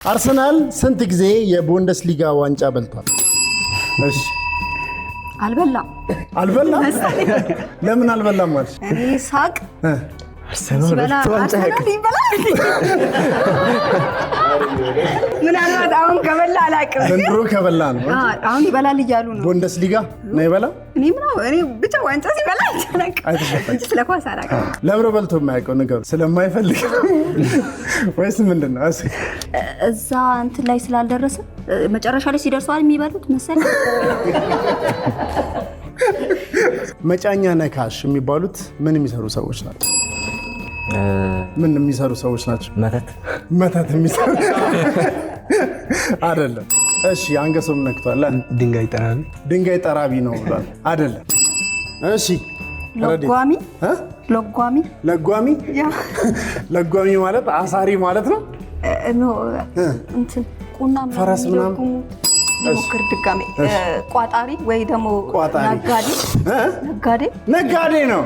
አርሰናል ስንት ጊዜ የቡንደስሊጋ ዋንጫ በልቷል? እሺ አልበላም። ለምን አልበላም ማለት? እኔ ሳቅ አርሰናል ዋንጫ ይበላል። ምናልባት አሁን ከበላ አላውቅም። ዘንድሮ ከበላ ነው። አሁን ይበላል እያሉ ነው። ቡንደስሊጋ ነው ይበላ? እኔ ብቻ ዋንጫ ሲበላ አላውቅም። ስለኳስ አላውቅም። ለብሮ በልቶ የማያውቀው ነገር ስለማይፈልግ ወይስ ምንድን ነው? እዛ እንትን ላይ ስላልደረሰ መጨረሻ ላይ ሲደርሰዋል የሚበሉት መሰለኝ። መጫኛ ነካሽ የሚባሉት ምን የሚሰሩ ሰዎች ናቸው? ምን የሚሰሩ ሰዎች ናቸው? መተት የሚሰሩ አይደለም። እሺ አንገሶም ነክቷል። ድንጋይ ጠራቢ ነው ብሏል። አይደለም። እሺ ለጓሚ ማለት አሳሪ ማለት ነው። እንትን ቁና ፈረስ ምናምን ሞክር ድጋሜ ቋጣሪ ወይ ደግሞ ነጋዴ ነው።